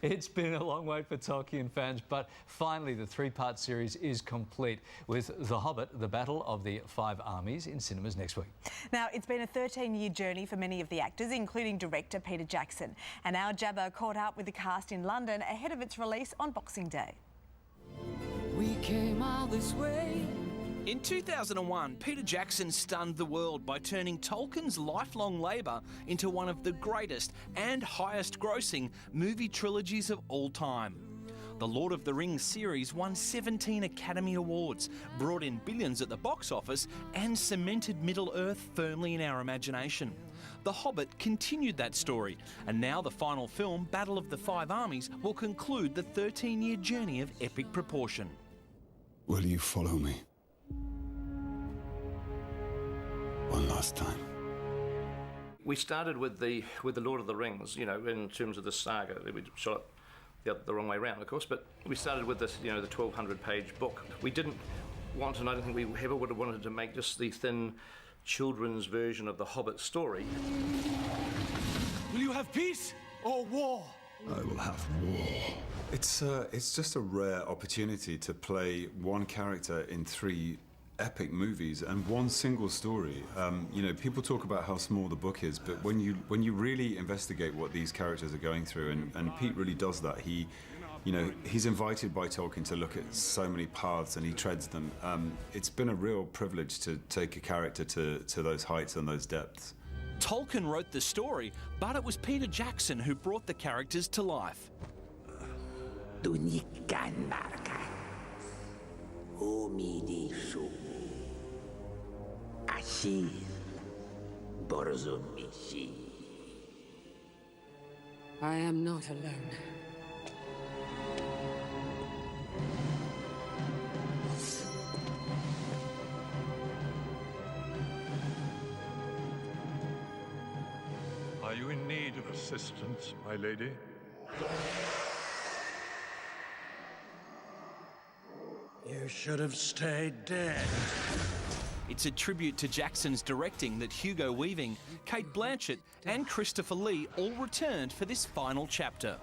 It's been a long wait for Tolkien fans, but finally the three-part series is complete with The Hobbit, The Battle of the Five Armies, in cinemas next week. Now, it's been a 13-year journey for many of the actors, including director Peter Jackson. And now Jabba caught up with the cast in London ahead of its release on Boxing Day. We came all this way. In 2001, Peter Jackson stunned the world by turning Tolkien's lifelong labour into one of the greatest and highest-grossing movie trilogies of all time. The Lord of the Rings series won 17 Academy Awards, brought in billions at the box office and cemented Middle-earth firmly in our imagination. The Hobbit continued that story, and now the final film, Battle of the Five Armies, will conclude the 13-year journey of epic proportion. Will you follow me? One last time. We started with the Lord of the Rings, you know, in terms of the saga. We shot it the wrong way around, of course, but we started with this, you know, the 1,200-page book. We didn't want, and I don't think we ever would have wanted to make just the thin children's version of the Hobbit story. Will you have peace or war? I will have war. It's just a rare opportunity to play one character in three epic movies and one single story. You know, people talk about how small the book is, but when you really investigate what these characters are going through, and Pete really does that. He's invited by Tolkien to look at so many paths, and he treads them. It's been a real privilege to take a character to those heights and those depths. Tolkien wrote the story, but it was Peter Jackson who brought the characters to life. I am not alone. Are you in need of assistance, my lady? You should have stayed dead. It's a tribute to Jackson's directing that Hugo Weaving, Kate Blanchett and Christopher Lee all returned for this final chapter.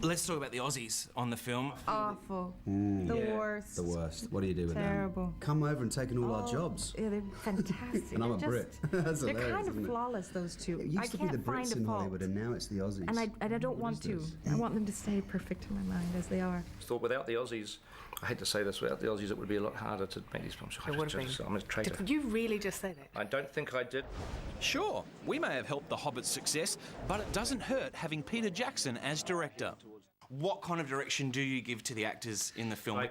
Let's talk about the Aussies on the film. Awful. The worst. The worst. What do you do with them? Terrible. Come over and taken all our jobs. Yeah, they're fantastic. And I'm a Brit. That's they're hilarious, kind of isn't it? flawless, those two. It used to be the Brits in Hollywood, and now it's the Aussies. And I don't want to. I want them to stay perfect in my mind as they are. I thought without the Aussies, I hate to say this, without the Aussies it would be a lot harder to make these films. I'm a traitor. Did you really just say that? I don't think I did. Sure, we may have helped The Hobbit's success, but it doesn't hurt having Peter Jackson as director. What kind of direction do you give to the actors in the film? I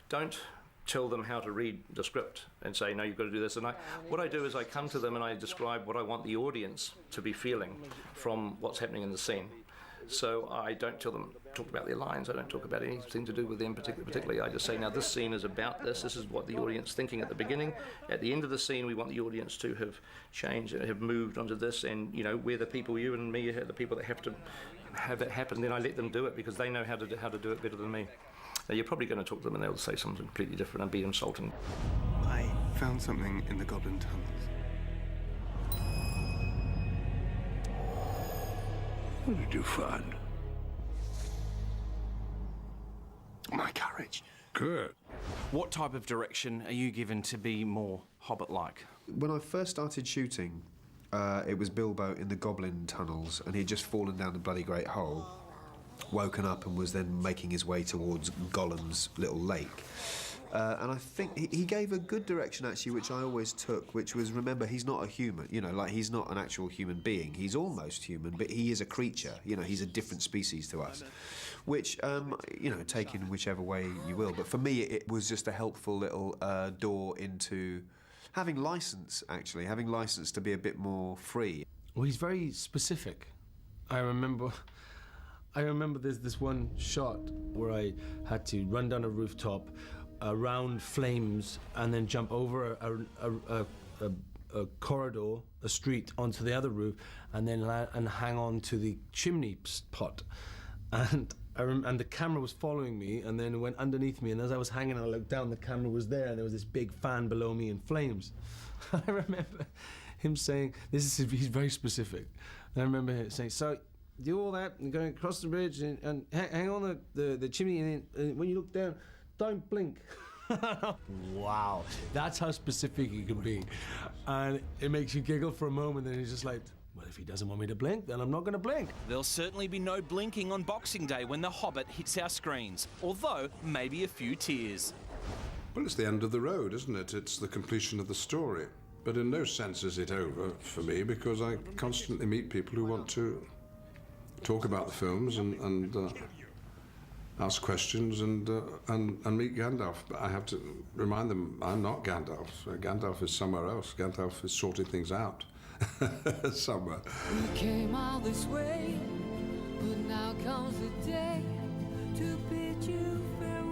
don't tell them how to read the script and say, no, you've got to do this. And what I do is I come to them and I describe what I want the audience to be feeling from what's happening in the scene. So I don't tell them, talk about their lines, I don't talk about anything to do with them particularly. I just say, now this scene is about this is what the audience is thinking at the beginning. At the end of the scene, we want the audience to have changed and have moved onto this, and, you know, we're the people, you and me are the people that have to have it happen. Then I let them do it because they know how to do it better than me. Now, you're probably going to talk to them and they'll say something completely different and be insulting. I found something in the Goblin tunnels. What did you find? My courage. Good. What type of direction are you given to be more Hobbit-like? When I first started shooting, it was Bilbo in the Goblin tunnels, and he'd just fallen down the bloody great hole, woken up and was then making his way towards Gollum's little lake. And I think he gave a good direction, actually, which I always took, which was, remember, he's not a human, you know, like, he's not an actual human being. He's almost human, but he is a creature, you know, he's a different species to us, which, you know, take in whichever way you will. But for me, it was just a helpful little door into having license, actually, having license to be a bit more free. Well, he's very specific. I remember there's this one shot where I had to run down a rooftop, around flames, and then jump over a corridor, a street, onto the other roof, and then hang on to the chimney pot. And the camera was following me, and then it went underneath me, and as I was hanging, I looked down, the camera was there, and there was this big fan below me in flames. I remember him saying, he's very specific. And I remember him saying, so do all that and going across the bridge and hang on the chimney, and then when you look down, don't blink. Wow, that's how specific he can be. And it makes you giggle for a moment, and he's just like, well, if he doesn't want me to blink, then I'm not going to blink. There'll certainly be no blinking on Boxing Day when The Hobbit hits our screens, although maybe a few tears. Well, it's the end of the road, isn't it? It's the completion of the story. But in no sense is it over for me, because I constantly meet people who want to talk about the films and ask questions and meet Gandalf. But I have to remind them I'm not Gandalf. Gandalf is somewhere else. Gandalf is sorting things out somewhere. We came all this way, but now comes the day to bid you farewell.